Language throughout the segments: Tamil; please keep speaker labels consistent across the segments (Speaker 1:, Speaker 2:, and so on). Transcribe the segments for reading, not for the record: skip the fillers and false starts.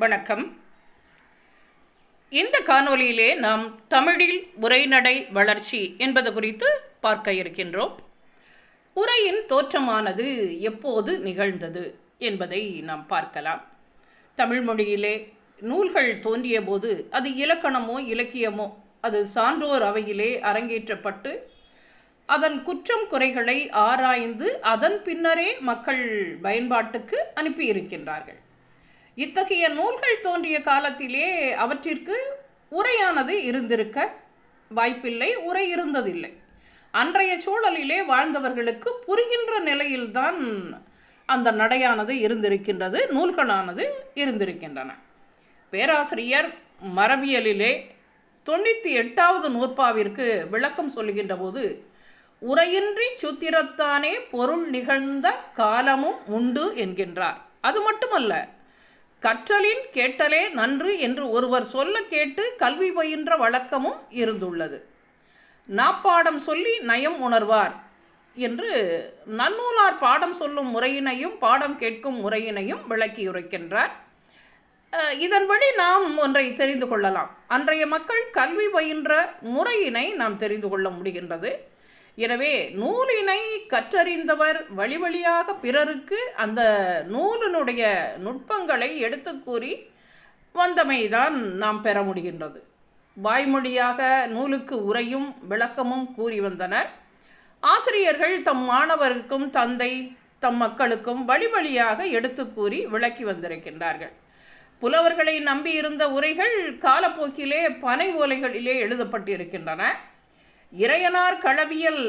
Speaker 1: வணக்கம். இந்த காணொலியிலே நாம் தமிழில் உரைநடை வளர்ச்சி என்பது குறித்து பார்க்க இருக்கின்றோம். உரையின் தோற்றமானது எப்போது நிகழ்ந்தது என்பதை நாம் பார்க்கலாம். தமிழ் மொழியிலே நூல்கள் தோன்றிய போது அது இலக்கணமோ இலக்கியமோ அது சான்றோர் அவையிலே அரங்கேற்றப்பட்டு அதன் குற்றம் குறைகளை ஆராய்ந்து அதன் பின்னரே மக்கள் பயன்பாட்டுக்கு அனுப்பியிருக்கின்றார்கள். இத்தகைய நூல்கள் தோன்றிய காலத்திலே அவற்றிற்கு உரையானது இருந்திருக்க வாய்ப்பில்லை, உரை இருந்ததில்லை. அன்றைய சூழலிலே வாழ்ந்தவர்களுக்கு புரிகின்ற நிலையில்தான் அந்த நடையானது இருந்திருக்கின்றது, நூல்களானது இருந்திருக்கின்றன. பேராசிரியர் மரபியலிலே 98வது நூற்பாவிற்கு விளக்கம் சொல்லுகின்ற போது, உரையின்றி சூத்திரத்தானே பொருள் நிகழ்ந்த காலமும் உண்டு என்கின்றார். அது மட்டுமல்ல, கற்றலின் கேட்டலே நன்று என்று ஒருவர் சொல்ல கேட்டு கல்வி பயின்ற வழக்கமும் இருந்துள்ளது. நாப்பாடம் சொல்லி நயம் உணர்வார் என்று நன்னூலார் பாடம் சொல்லும் முறையினையும் பாடம் கேட்கும் முறையினையும் விளக்கியுரைக்கின்றார். இதன் வழி நாம் ஒன்றை தெரிந்து கொள்ளலாம். அன்றைய மக்கள் கல்வி பயின்ற முறையினை நாம் தெரிந்து கொள்ள முடிகின்றது. எனவே நூலினை கற்றறிந்தவர் வழி வழியாக பிறருக்கு அந்த நூலினுடைய நுட்பங்களை எடுத்து கூறி வந்தமைதான் நாம் பெற முடிகின்றது. வாய்மொழியாக நூலுக்கு உரையும் விளக்கமும் கூறி வந்தனர். ஆசிரியர்கள் தம் மாணவருக்கும் தந்தை தம் மக்களுக்கும் வழி வழியாக எடுத்து கூறி விளக்கி வந்திருக்கின்றார்கள். புலவர்களை நம்பியிருந்த உரைகள் காலப்போக்கிலே பனை ஓலைகளிலே எழுதப்பட்டிருக்கின்றன. இறையனார் களவியல்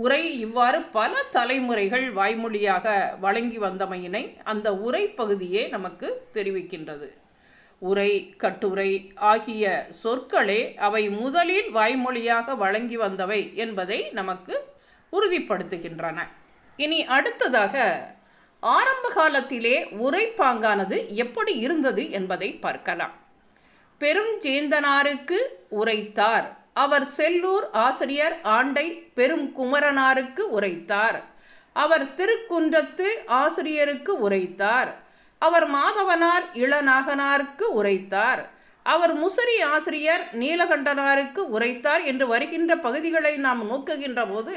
Speaker 1: உரை இவ்வாறு பல தலைமுறைகள் வாய்மொழியாக வழங்கி வந்தமையினை அந்த உரை பகுதியே நமக்கு தெரிவிக்கின்றது. உரை, கட்டுரை ஆகிய சொற்களே அவை முதலில் வாய்மொழியாக வழங்கி வந்தவை என்பதை நமக்கு உறுதிப்படுத்துகின்றன. இனி அடுத்ததாக ஆரம்ப காலத்திலே உரைப்பாங்கானது எப்படி இருந்தது என்பதை பார்க்கலாம். பெருஞ்சேந்தனாருக்கு உரைத்தார், அவர் செல்லூர் ஆசிரியர் ஆண்டை பெரும் குமரனாருக்கு உரைத்தார், அவர் திருக்குன்றத்து ஆசிரியருக்கு உரைத்தார், அவர் மாதவனார் இளநாகனாருக்கு உரைத்தார், அவர் முசிறி ஆசிரியர் நீலகண்டனாருக்கு உரைத்தார் என்று வருகின்ற பகுதிகளை நாம் நோக்குகின்ற போது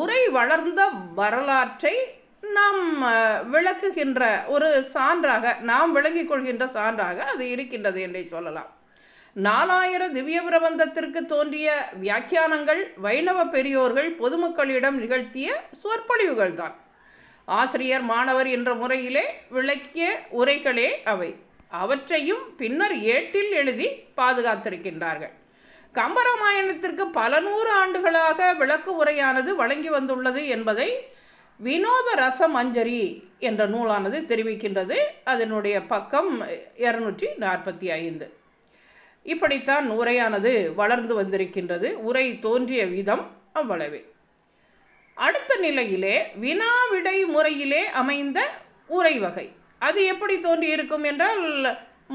Speaker 1: உரை வளர்ந்த வரலாற்றை நாம் விளக்குகின்ற ஒரு சான்றாக, நாம் விளங்கிக் கொள்கின்ற சான்றாக அது இருக்கின்றது என்றே சொல்லலாம். 4000 திவ்ய பிரபந்தத்திற்கு தோன்றிய வியாக்கியானங்கள் வைணவ பெரியோர்கள் பொதுமக்களிடம் நிகழ்த்திய சொற்பொழிவுகள் தான். ஆசிரியர் மாணவர் என்ற முறையிலே விளக்கிய உரைகளே அவை. அவற்றையும் பின்னர் ஏட்டில் எழுதி பாதுகாத்திருக்கின்றார்கள். கம்பராமாயணத்திற்கு பல நூறு ஆண்டுகளாக விளக்கு உரையானது வழங்கி வந்துள்ளது என்பதை வினோத ரசமஞ்சரி என்ற நூலானது தெரிவிக்கின்றது. அதனுடைய பக்கம் 245. இப்படித்தான் உரையானது வளர்ந்து வந்திருக்கின்றது. உரை தோன்றிய விதம் அவ்வளவே. அடுத்த நிலையிலே வினாவிடை முறையிலே அமைந்த உரை வகை அது எப்படி தோன்றியிருக்கும் என்றால்,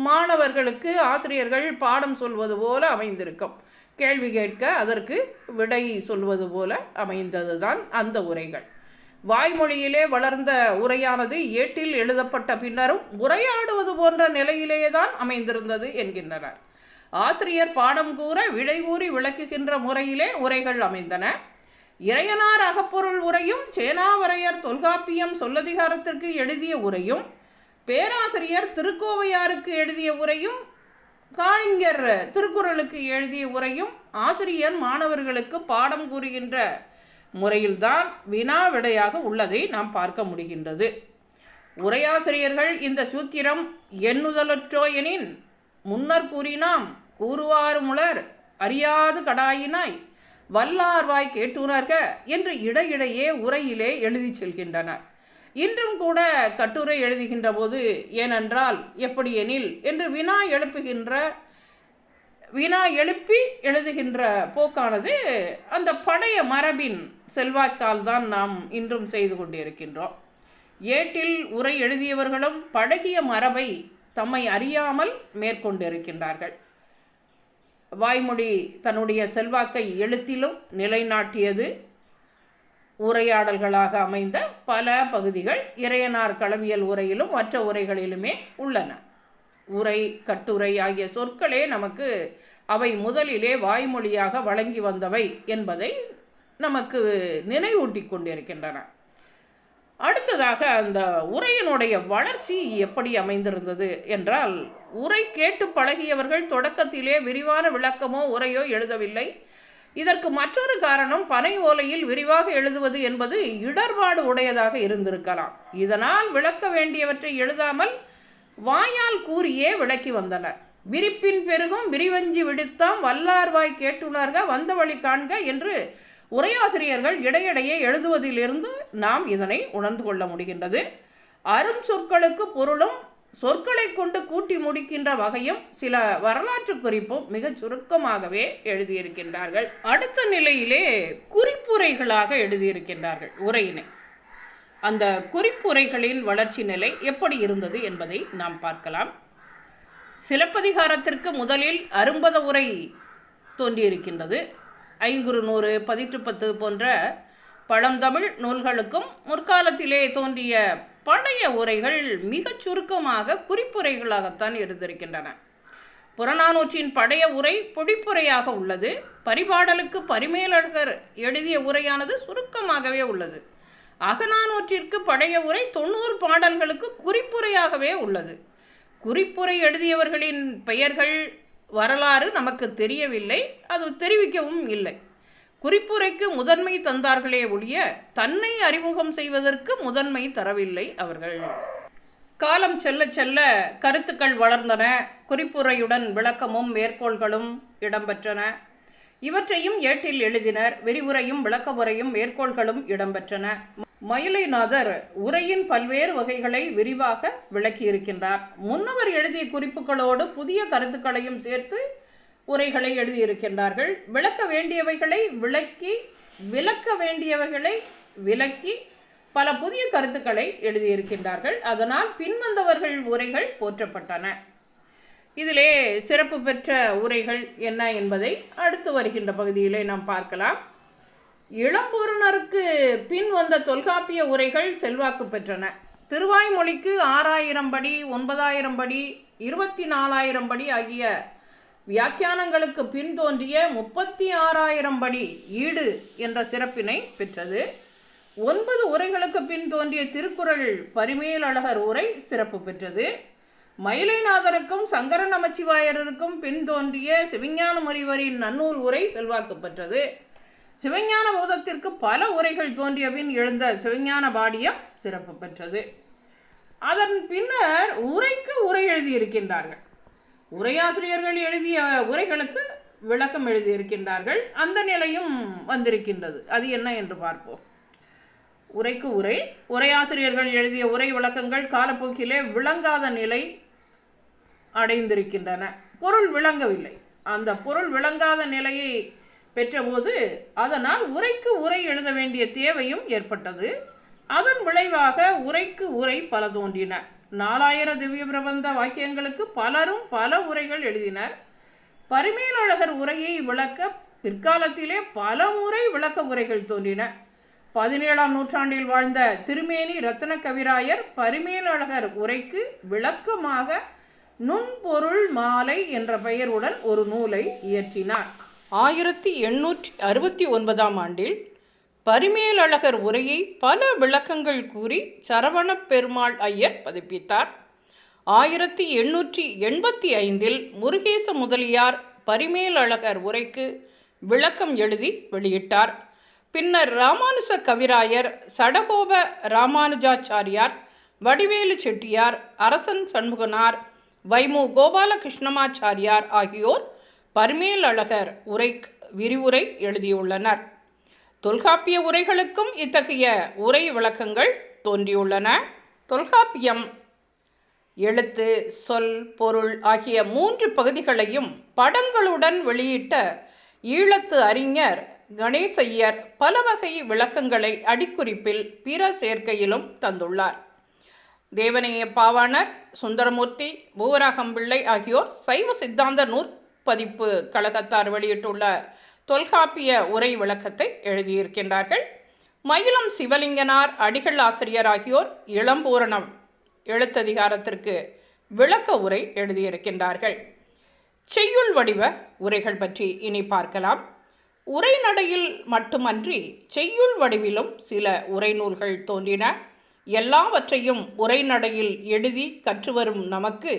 Speaker 1: மாணவர்களுக்கு ஆசிரியர்கள் பாடம் சொல்வது போல அமைந்திருக்கும். கேள்வி கேட்க அதற்கு விடை சொல்வது போல அமைந்தது தான் அந்த உரைகள். வாய்மொழியிலே வளர்ந்த உரையானது ஏட்டில் எழுதப்பட்ட பின்னரும் உரையாடுவது போன்ற நிலையிலேயே தான் அமைந்திருந்தது என்கின்றனர். ஆசிரியர் பாடம் கூற விடை கூறி விளக்குகின்ற முறையிலே உரைகள் அமைந்தன. இறையனார் அகப்பொருள் உரையும் சேனாவரையர் தொல்காப்பியம் சொல்லதிகாரத்திற்கு எழுதிய உரையும் பேராசிரியர் திருக்கோவையாருக்கு எழுதிய உரையும் காளிங்கர் திருக்குறளுக்கு எழுதிய உரையும் ஆசிரியர் மாணவர்களுக்கு பாடம் கூறுகின்ற முறையில்தான் வினா விடையாக உள்ளதை நாம் பார்க்க முடிகின்றது. உரையாசிரியர்கள் இந்த சூத்திரம் எண்ணுதலற்றோ எனின் முன்னர் கூறினாம் கூறுவார் முலர் அறியாது கடாயினாய் வல்லார்வாய் கேட்டுணர்க என்று இடையிடையே உரையிலே எழுதி செல்கின்றனர். இன்றும் கூட கட்டுரை எழுதுகின்ற போது ஏனென்றால் எப்படி எனில் என்று வினா எழுப்பி எழுதுகின்ற போக்கானது அந்த பழைய மரபின் செல்வாக்கால் தான் நாம் இன்றும் செய்து கொண்டிருக்கின்றோம். ஏட்டில் உரை எழுதியவர்களும் பழகிய மரபை தம்மை அறியாமல் மேற்கொண்டிருக்கின்றார்கள். வாய்மொழி தன்னுடைய செல்வாக்கை எழுத்திலும் நிலைநாட்டியது. உரையாடல்களாக அமைந்த பல பகுதிகள் இறையனார் களவியல் உரையிலும் மற்ற உரைகளிலுமே உள்ளன. உரை, கட்டுரை ஆகிய சொற்களே நமக்கு அவை முதலிலே வாய்மொழியாக வழங்கி வந்தவை என்பதை நமக்கு நினைவூட்டி கொண்டிருக்கின்றன. அடுத்ததாக அந்த உரையினுடைய வளர்ச்சி எப்படி அமைந்திருந்தது என்றால், உரை கேட்டு பழகியவர்கள் தொடக்கத்திலே விரிவான விளக்கமோ உரையோ எழுதவில்லை. இதற்கு மற்றொரு காரணம், பனை ஓலையில் விரிவாக எழுதுவது என்பது இடர்பாடு உடையதாக இருந்திருக்கலாம். இதனால் விளக்க வேண்டியவற்றை எழுதாமல் வாயால் கூறியே விளக்கி வந்தனர். விரிப்பின் பெருகும் விரிவஞ்சி விடுத்தாம் வல்லார்வாய் கேட்டுள்ளார்க வந்த வழி காண்க என்று உரையாசிரியர்கள் இடையிடையே எழுதுவதிலிருந்து நாம் இதனை உணர்ந்து கொள்ள முடிகின்றது. அரும் சொற்களுக்கு பொருளும் சொற்களை கொண்டு கூட்டி முடிக்கின்ற வகையும் சில வரலாற்று குறிப்பும் மிகச் சுருக்கமாகவே எழுதியிருக்கின்றார்கள். அடுத்த நிலையிலே குறிப்புரைகளாக எழுதியிருக்கின்றார்கள் உரையினை. அந்த குறிப்புரைகளின் வளர்ச்சி நிலை எப்படி இருந்தது என்பதை நாம் பார்க்கலாம். சிலப்பதிகாரத்திற்கு முதலில் அரும்பத உரை தோன்றியிருக்கின்றது. ஐங்குறுநூறு, 10 போன்ற பழந்தமிழ் நூல்களுக்கும் முற்காலத்திலே தோன்றிய பழைய உரைகள் மிகச் சுருக்கமாக குறிப்புரைகளாகத்தான் இருந்திருக்கின்றன. புறநானூற்றின் பழைய உரை பொழிப்புரையாக உள்ளது. பரிபாடலுக்கு பரிமேலழகர் எழுதிய உரையானது சுருக்கமாகவே உள்ளது. அகநானூற்றிற்கு பழைய உரை 90 பாடல்களுக்கு குறிப்புரையாகவே உள்ளது. குறிப்புரை எழுதியவர்களின் பெயர்கள், வரலாறு நமக்கு தெரியவில்லை, அது தெரிவிக்கவும் இல்லை. குறிப்புரைக்கு முதன்மை தந்தார்களே ஒழிய தன்னை அறிமுகம் செய்வதற்கு முதன்மை தரவில்லை அவர்கள். காலம் செல்ல செல்ல கருத்துக்கள் வளர்ந்தன. குறிப்புரையுடன் விளக்கமும் மேற்கோள்களும் இடம்பெற்றன. இவற்றையும் ஏட்டில் எழுதினர். விரிவுரையும் விளக்கமுறையும் மேற்கோள்களும் இடம்பெற்றன. மயிலைநாதர் உரையின் பல்வேறு வகைகளை விரிவாக விளக்கியிருக்கின்றார். முன்னவர் எழுதிய குறிப்புகளோடு புதிய கருத்துக்களையும் சேர்த்து உரைகளை எழுதியிருக்கின்றார்கள். விளக்க வேண்டியவைகளை விளக்கி, விளக்க வேண்டியவைகளை விளக்கி பல புதிய கருத்துக்களை எழுதியிருக்கின்றார்கள். அதனால் பின்வந்தவர்கள் உரைகள் போற்றப்பட்டன. இதிலே சிறப்பு பெற்ற உரைகள் என்ன என்பதை அடுத்து வருகின்ற பகுதியிலே நாம் பார்க்கலாம். இளம்பூரணருக்கு பின் வந்த தொல்காப்பிய உரைகள் செல்வாக்கு பெற்றன. திருவாய்மொழிக்கு 6000 படி, 9000 படி, 24,000 படி ஆகிய வியாக்கியானங்களுக்கு பின் தோன்றிய 36,000 படி ஈடு என்ற சிறப்பினை பெற்றது. 9 உரைகளுக்கு பின் தோன்றிய திருக்குறள் பரிமேலழகர் உரை சிறப்பு பெற்றது. மயிலைநாதனுக்கும் சங்கர நமச்சிவாயருக்கும் பின் தோன்றிய சிவஞான முனிவரின் நன்னூல் உரை செல்வாக்கு பெற்றது. சிவஞான போதத்திற்கு பல உரைகள் தோன்றிய பின் எழுந்த சிவஞான பாடியம் சிறப்பு பெற்றது. அதன் பின்னர் உரைக்கு உரை எழுதியிருக்கின்றார்கள். உரையாசிரியர்கள் எழுதிய உரைகளுக்கு விளக்கம் எழுதியிருக்கின்றார்கள். அந்த நிலையும் வந்திருக்கின்றது. அது என்ன என்று பார்ப்போம். உரைக்கு உரை, உரையாசிரியர்கள் எழுதிய உரை விளக்கங்கள் காலப்போக்கிலே விளங்காத நிலை அடைந்திருக்கின்றன. பொருள் விளங்கவில்லை. அந்த பொருள் விளங்காத நிலையை பெற்றபோது அதனால் உரைக்கு உரை எழுத வேண்டிய தேவையும் ஏற்பட்டது. அதன் விளைவாக உரைக்கு உரை பல தோன்றின. 4000 திவ்ய பிரபந்த வாக்கியங்களுக்கு பலரும் பல உரைகள் எழுதினர். பரிமேலழகர் உரையை விளக்க பிற்காலத்திலே பல முறை விளக்க உரைகள் தோன்றின. 17ஆம் நூற்றாண்டில் வாழ்ந்த திருமேனி ரத்ன கவிராயர் பரிமேலழகர் உரைக்கு விளக்கமாக நுண்பொருள் மாலை என்ற பெயருடன் ஒரு நூலை இயற்றினார். 1869ஆம் ஆண்டில் பரிமேலழகர் உரையை பல விளக்கங்கள் கூறி சரவண பெருமாள் ஐயர் பதிப்பித்தார். 1885இல் முருகேச முதலியார் பரிமேலழகர் உரைக்கு விளக்கம் எழுதி வெளியிட்டார். பின்னர் ராமானுச கவிராயர், சடகோப ராமானுஜாச்சாரியார், வடிவேலு செட்டியார், அரசன் சண்முகனார், வைமு கோபாலகிருஷ்ணமாச்சாரியார் ஆகியோர் பரிமேலழகர் உரைக்கு விரிவுரை எழுதியுள்ளனர். தொல்காப்பிய உரைகளுக்கும் இத்தகைய உரை விளக்கங்கள் தோன்றியுள்ளன. தொல்காப்பியம் எழுத்து, சொல், பொருள் ஆகிய 3 பகுதிகளையும் படங்களுடன் வெளியிட்ட ஈழத்து அறிஞர் கணேசையர் பல வகை விளக்கங்களை அடிக்குறிப்பில் பிற சேர்க்கையிலும் தந்துள்ளார். தேவநேய பாவாணர், சுந்தரமூர்த்தி, பூவராகம்பிள்ளை ஆகியோர் சைவ சித்தாந்த நூற்பதிப்பு கழகத்தார் வெளியிட்டுள்ள தொல்காப்பிய உரை விளக்கத்தை எழுதியிருக்கின்றார்கள். மயிலம் சிவலிங்கனார், அடிகள் ஆசிரியர் ஆகியோர் இளம்பூரணம் எழுத்ததிகாரத்திற்கு விளக்க உரை எழுதியிருக்கின்றார்கள். செய்யுள் வடிவ உரைகள் பற்றி இனி பார்க்கலாம். உரைநடையில் மட்டுமன்றி செய்யுள் வடிவிலும் சில உரைநூல்கள் தோன்றின. எல்லாவற்றையும் உரைநடையில் எழுதி கற்றுவரும் நமக்கு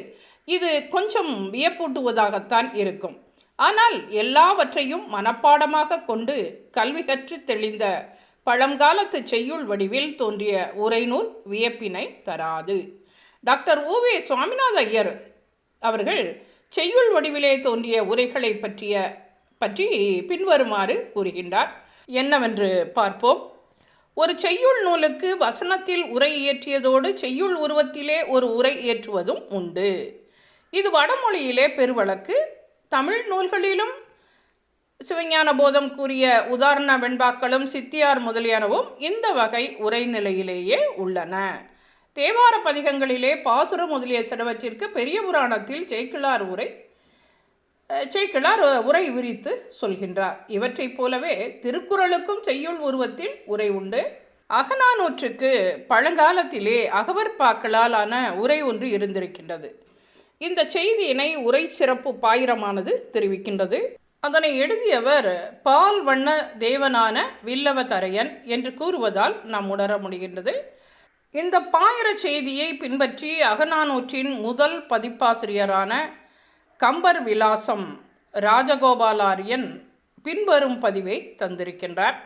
Speaker 1: இது கொஞ்சம் வியப்பூட்டுவதாகத்தான் இருக்கும். ஆனால் எல்லாவற்றையும் மனப்பாடமாக கொண்டு கல்வி கற்று தெளிந்த பழங்காலத்து செய்யுள் வடிவில் தோன்றிய உரைநூல் வியப்பினை தராது. டாக்டர் உ.வே. சுவாமிநாத ஐயர் அவர்கள் செய்யுள் வடிவிலே தோன்றிய உரைகளை பற்றி பின்வருமாறு கூறுகின்றார். என்னவென்று பார்ப்போம். ஒரு செய்யுள் நூலுக்கு வசனத்தில் உரை இயற்றியதோடு செய்யுள் உருவத்திலே ஒரு உரை இயற்றுவதும் உண்டு. இது வடமொழியிலே பெருவழக்கு. தமிழ் நூல்களிலும் சிவஞான போதம் கூறிய உதாரண வெண்பாக்களும் சித்தியார் முதலியனவும் இந்த வகை உரை நிலையிலேயே உள்ளன. தேவார பதிகங்களிலே பாசுரம் முதலிய சிலவற்றிற்கு பெரிய புராணத்தில் சேக்கிழார் உரை விரித்து சொல்கின்றார். இவற்றைப் போலவே திருக்குறளுக்கும் செய்யுள் உருவத்தில் உரை உண்டு. அகநானூற்றுக்கு பழங்காலத்திலே அகவற்பாக்களால் ஆன உரை ஒன்று இருந்திருக்கின்றது. இந்த செய்தியினை உரை சிறப்பு பாயிரமானது தெரிவிக்கின்றது. அதனை எழுதியவர் பால் வண்ண தேவனான வில்லவ தரையன் என்று கூறுவதால் நாம் உணர முடிகின்றது. இந்த பாயிர செய்தியை பின்பற்றி அகநானூற்றின் முதல் பதிப்பாசிரியரான கம்பர் விலாசம் ராஜகோபாலாரியன் பின்வரும் பதிவை தந்திருக்கின்றார்.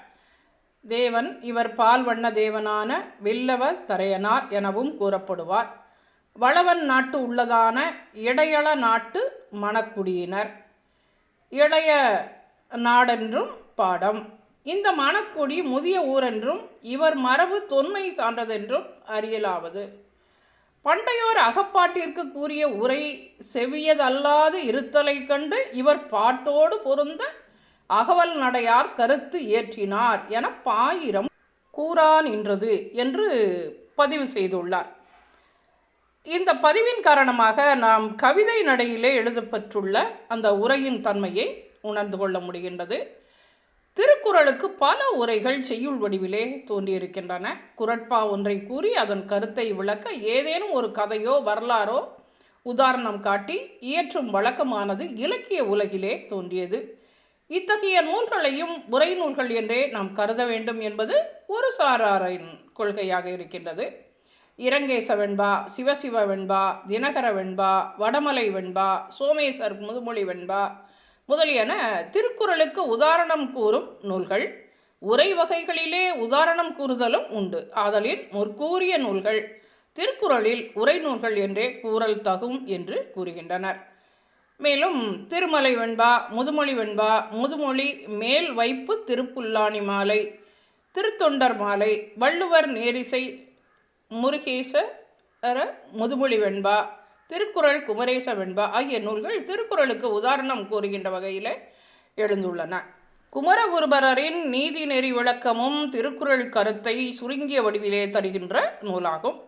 Speaker 1: தேவன் இவர் பால் வண்ண தேவனான வில்லவ தரையனார் எனவும் கூறப்படுவார். வளவன் நாட்டு உள்ளதான இடையள நாட்டு மணக்குடியினர். இளைய நாடென்றும் பாடம். இந்த மணக்குடி முதிய ஊரென்றும் இவர் மரபு தொன்மை சான்றதென்றும் அறியலாவது. பண்டையோர் அகப்பாட்டிற்கு கூறிய உரை செவியதல்லாது இருத்தலை கண்டு இவர் பாட்டோடு பொருந்த அகவல் நடையார் கருத்து ஏற்றினார் என பாயிரம் கூறானின்றது என்று பதிவு செய்துள்ளார். இந்த பதிவின் காரணமாக நாம் கவிதை நடையிலே எழுதப்பட்டுள்ள அந்த உரையின் தன்மையை உணர்ந்து கொள்ள முடிகின்றது. திருக்குறளுக்கு பல உரைகள் செய்யுள் வடிவிலே தோன்றியிருக்கின்றன. குறட்பா ஒன்றை கூறி அதன் கருத்தை விளக்க ஏதேனும் ஒரு கதையோ வரலாறோ உதாரணம் காட்டி இயற்றும் வழக்கமானது இலக்கிய உலகிலே தோன்றியது. இத்தகைய நூல்களையும் உரை நூல்கள் என்றே நாம் கருத வேண்டும் என்பது ஒரு சாராரின் கொள்கையாக இருக்கின்றது. இரங்கேச வெண்பா, சிவசிவ வெண்பா, தினகர வெண்பா, வடமலை வெண்பா, சோமேசர் முதுமொழி வெண்பா முதலியன திருக்குறளுக்கு உதாரணம் கூறும் நூல்கள். உரை வகைகளிலே உதாரணம் கூறுதலும் உண்டு. ஆதலின் முற்கூறிய நூல்கள் திருக்குறளில் உரை நூல்கள் என்றே கூறல் தகும் என்று கூறுகின்றனர். மேலும் திருமலை வெண்பா, முதுமொழி வெண்பா, முதுமொழி மேல் வைப்பு திருப்புல்லாணி மாலை, திருத்தொண்டர் மாலை, வள்ளுவர் நேரிசை முருகேசர முதுமொழி வெண்பா, திருக்குறள் குமரேச வெண்பா ஆகிய நூல்கள் திருக்குறளுக்கு உதாரணம் கூறுகின்ற வகையில் எழுந்துள்ளன. குமரகுருபரரின் நீதி நெறி விளக்கமும் திருக்குறள் கருத்தை சுருங்கிய வடிவிலே தருகின்ற நூலாகும்.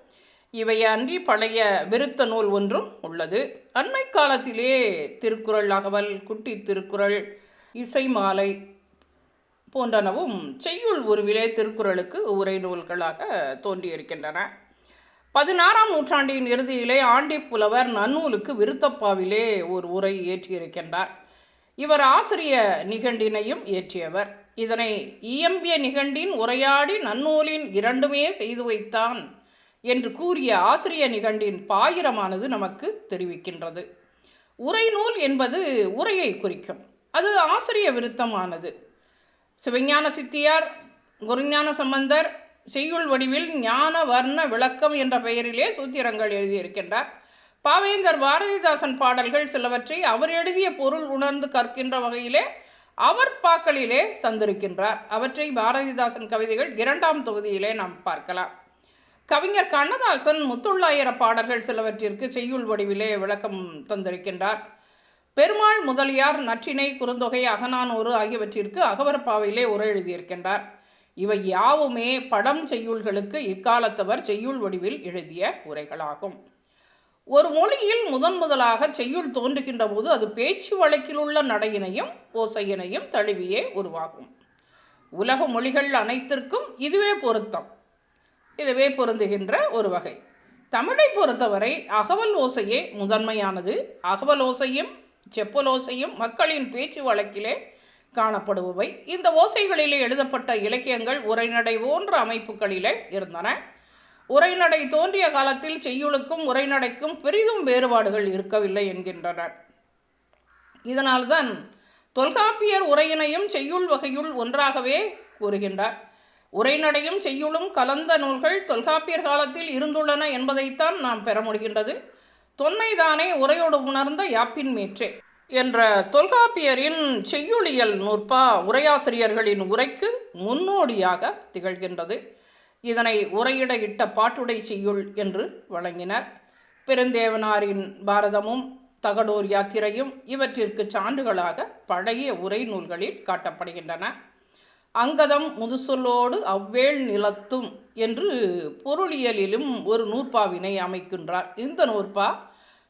Speaker 1: இவை அன்றி பழைய விருத்த நூல் ஒன்றும் உள்ளது. அண்மை காலத்திலே திருக்குறள் அகவல், குட்டி திருக்குறள், இசை மாலை போன்றனவும் செய்யுள் உருவிலே திருக்குறளுக்கு உரை நூல்களாக தோன்றியிருக்கின்றன. 16ஆம் நூற்றாண்டின் இறுதியிலே ஆண்டி புலவர் நன்னூலுக்கு விருத்தப்பாவிலே ஒரு உரை இயற்றியிருக்கின்றார். இவர் ஆசிரிய நிகண்டினையும் இயற்றியவர். இதனை இயம்பிய நிகண்டின் உரையாடி நன்னூலின் இரண்டுமே செய்து வைத்தான் என்று கூறிய ஆசிரிய நிகண்டின் பாயிரமானது நமக்கு தெரிவிக்கின்றது. உரைநூல் என்பது உரையை குறிக்கும். அது ஆசிரிய விருத்தமானது. சிவஞான சித்தியார், குருஞான சம்பந்தர் செய்யுள் வடிவில் ஞான வர்ண விளக்கம் என்ற பெயரிலே சூத்திரங்கள் எழுதியிருக்கின்றார். பாவேந்தர் பாரதிதாசன் பாடல்கள் சிலவற்றை அவர் எழுதிய பொருள் உணர்ந்து கற்கின்ற வகையிலே அவர் பாக்களிலே தந்திருக்கின்றார். அவற்றை பாரதிதாசன் கவிதைகள் 2ஆம் தொகுதியிலே நாம் பார்க்கலாம். கவிஞர் கண்ணதாசன் முத்துள்ளாயிர பாடல்கள் சிலவற்றிற்கு செய்யுள் வடிவிலே விளக்கம் தந்திருக்கின்றார். பெருமாள் முதலியார் நற்றிணை, குறுந்தொகை, அகநானூறு ஆகியவற்றிற்கு அகவற்பாவிலே உரை எழுதியிருக்கின்றார். இவை யாவுமே படம் செய்யுள்களுக்கு இக்காலத்தவர் செய்யுள் வடிவில் எழுதிய உரைகளாகும். ஒரு மொழியில் முதலாக செய்யுள் தோன்றுகின்ற போது அது பேச்சு வழக்கில் உள்ள நடையினையும் ஓசையினையும் தழுவியே உருவாகும். உலக மொழிகள் அனைத்திற்கும் இதுவே பொருந்துகின்ற ஒரு வகை. தமிழை பொறுத்தவரை அகவல் ஓசையே முதன்மையானது. அகவல் ஓசையும் செப்பலோசையும் மக்களின் பேச்சு வழக்கிலே காணப்படுபவை. இந்த ஓசைகளிலே எழுதப்பட்ட இலக்கியங்கள் உரைநடை போன்ற அமைப்புகளிலே இருந்தன. உரைநடை தோன்றிய காலத்தில் செய்யுளுக்கும் உரைநடைக்கும் பெரிதும் வேறுபாடுகள் இருக்கவில்லை என்கின்றனர். இதனால்தான் தொல்காப்பியர் உரையினையும் செய்யுள் வகையுள் ஒன்றாகவே கூறுகின்றார். உரைநடையும் செய்யுளும் கலந்த நூல்கள் தொல்காப்பியர் காலத்தில் இருந்துள்ளன என்பதைத்தான் நாம் பெற முடிகின்றது. தொன்மைதானே உரையோடு உணர்ந்த யாப்பின் மேற்றே என்ற தொல்காப்பியரின் செய்யுளியல் நூற்பா உரையாசிரியர்களின் உரைக்கு முன்னோடியாக திகழ்கின்றது. இதனை உரையிட இட்ட பாட்டுடை செய்யுள் என்று வழங்கினர். பெருந்தேவனாரின் பாரதமும் தகடூர் யாத்திரையும் இவற்றிற்கு சான்றுகளாக பழைய உரை நூல்களில் காட்டப்படுகின்றன. அங்கதம் முதுசொல்லோடு அவ்வேள் நிலத்தும் என்று பொருளியலிலும் ஒரு நூற்பாவினை அமைக்கின்றார். இந்த நூற்பா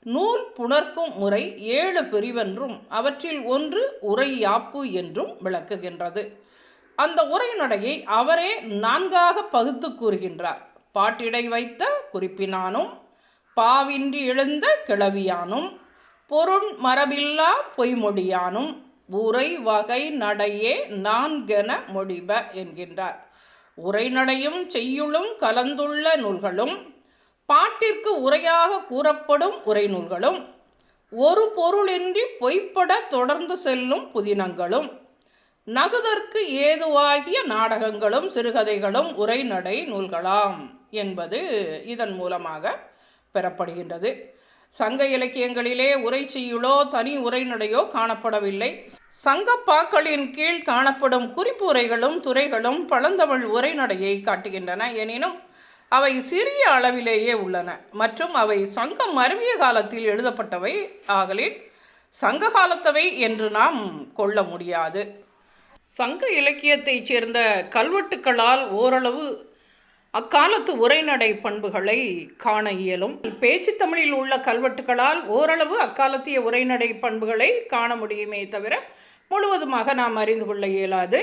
Speaker 1: நூல் புணர்க்கும் முறை 7 பிரிவென்றும் அவற்றில் ஒன்று உரை யாப்பு என்றும் விளக்குகின்றது. அந்த உரைநடையை அவரே 4ஆக பகுத்து கூறுகின்றார். பாட்டிடை வைத்த குறிப்பினானும், பாவின்றி எழுந்த கிளவியானும், பொருள் மரபில்லா பொய்மொழியானும், உரை வகை நடையே 4என மொழிப என்கின்றார். உரைநடையும் செய்யுளும் கலந்துள்ள நூல்களும், பாட்டிற்கு உரையாக கூறப்படும் உரை நூல்களும், ஒரு பொருளின்றி பொய்ப்பட தொடர்ந்து செல்லும் புதினங்களும், நகுதற்கு ஏதுவாகிய நாடகங்களும் சிறுகதைகளும் உரைநடை நூல்களாம் என்பது இதன் மூலமாக பெறப்படுகின்றது. சங்க இலக்கியங்களிலே உரை செய்யுளோ தனி உரைநடையோ காணப்படவில்லை. சங்கப்பாக்களின் கீழ் காணப்படும் குறிப்பு உரைகளும் துறைகளும் பழந்தமிழ் உரைநடையை காட்டுகின்றன. எனினும் அவை சிறிய அளவிலேயே உள்ளன மற்றும் அவை சங்கம் மருவிய காலத்தில் எழுதப்பட்டவை ஆகலில் சங்க காலத்தவை என்று நாம் கொள்ள முடியாது. சங்க இலக்கியத்தைச் சேர்ந்த கல்வெட்டுக்களால் ஓரளவு அக்காலத்து உரைநடை பண்புகளை காண இயலும். பேச்சு தமிழில் உள்ள கல்வெட்டுக்களால் ஓரளவு அக்காலத்திய உரைநடை பண்புகளை காண முடியுமே தவிர முழுவதுமாக நாம் அறிந்து கொள்ள இயலாது.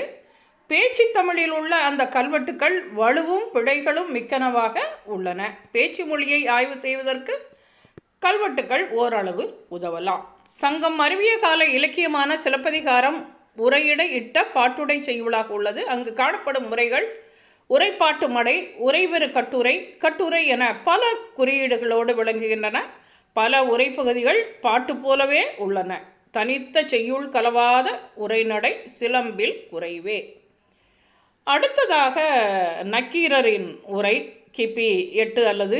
Speaker 1: பேச்சு தமிழில் உள்ள அந்த கல்வெட்டுக்கள் வலுவும் பிழைகளும் மிக்கனவாக உள்ளன. பேச்சு மொழியை ஆய்வு செய்வதற்கு கல்வெட்டுக்கள் ஓரளவு உதவலாம். சங்கம் மருவிய கால இலக்கியமான சிலப்பதிகாரம் உரையிட இட்ட பாட்டுடை செய்யுளாக உள்ளது. அங்கு காணப்படும் முறைகள் உரைப்பாட்டு மடை, உரைவெறு கட்டுரை, கட்டுரை என பல குறியீடுகளோடு விளங்குகின்றன. பல உரைப்பகுதிகள் பாட்டு போலவே உள்ளன. தனித்த செய்யுள் கலவாத உரைநடை சிலம்பில் குறைவே. அடுத்ததாக நக்கீரரின் உரை கிபி 8 அல்லது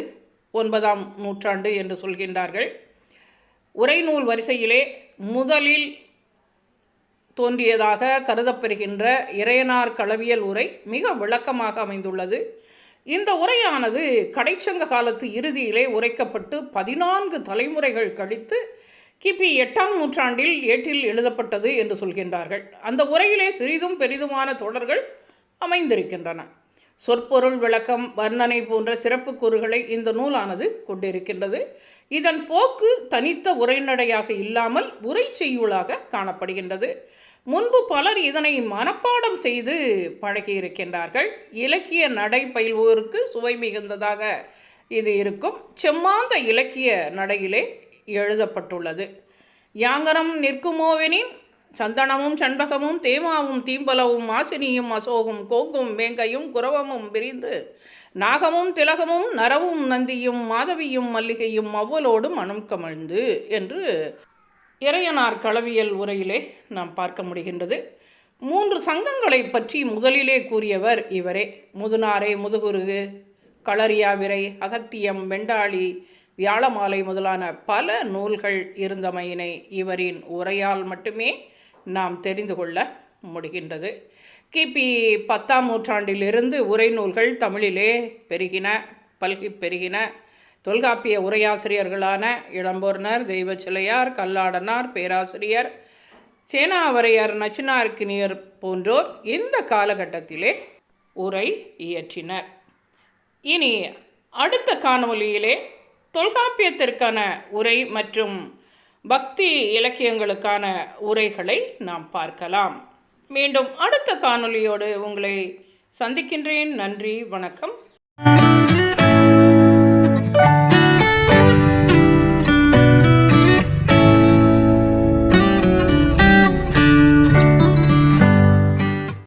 Speaker 1: 9ஆம் நூற்றாண்டு என்று சொல்கின்றார்கள். உரைநூல் வரிசையிலே முதலில் தோன்றியதாக கருதப்பெறுகின்ற இறையனார் களவியல் உரை மிக விளக்கமாக அமைந்துள்ளது. இந்த உரையானது கடைச்சங்க காலத்து இறுதியிலே உரைக்கப்பட்டு 14 தலைமுறைகள் கழித்து கிபி 8ஆம் நூற்றாண்டில் ஏட்டில் எழுதப்பட்டது என்று சொல்கின்றார்கள். அந்த உரையிலே சிறிதும் பெரிதுமான தொடர்கள் அமைந்திருக்கின்றன. சொற்பொருள் விளக்கம், வர்ணனை போன்ற சிறப்பு கூறுகளை இந்த நூலானது கொண்டிருக்கின்றது. இதன் போக்கு தனித்த உரைநடையாக இல்லாமல் உரை செய்யுளாக காணப்படுகின்றது. முன்பு பலர் இதனை மனப்பாடம் செய்து பழகியிருக்கின்றார்கள். இலக்கிய நடை பயில்வோருக்கு சுவை மிகுந்ததாக இது இருக்கும். செம்மாந்த இலக்கிய நடையிலே எழுதப்பட்டுள்ளது. யாங்கனம் நிற்குமோவெனின் சந்தனமும் சண்பகமும் தேமாவும் தீம்பலவும் மாசினியும் அசோகும் கோங்கும் வேங்கையும் குரவமும் விரிந்து நாகமும் திலகமும் நரவும் நந்தியும் மாதவியும் மல்லிகையும் அவ்வளோடு மனம் கமழ்ந்து என்று இறையனார் களவியல் உரையிலே நாம் பார்க்க முடிகின்றது. 3 சங்கங்களை பற்றி முதலிலே கூறியவர் இவரே. முதுநாரை, முதுகுருகு, களரியாவிரை, அகத்தியம், வெண்டாளி, வியாழமாலை முதலான பல நூல்கள் இருந்தமையினை இவரின் உரையால் மட்டுமே நாம் தெரிந்து கொள்ள முடிகின்றது. கிபி 10ஆம் நூற்றாண்டிலிருந்து உரை நூல்கள் தமிழிலே பல்கி பெருகின. தொல்காப்பிய உரையாசிரியர்களான இளம்பொருணர், தெய்வச்சிலையார், கல்லாடனார், பேராசிரியர் சேனாவரையர், நச்சினார்க்கினியர் போன்றோர் இந்த காலகட்டத்திலே உரை இயற்றினர். இனி அடுத்த காணொலியிலே தொல்காப்பியத்திற்கான உரை மற்றும் பக்தி இலக்கியங்களுக்கான உரைகளை நாம் பார்க்கலாம். மீண்டும் அடுத்த காணொலியோடு உங்களை சந்திக்கின்றேன். நன்றி, வணக்கம்.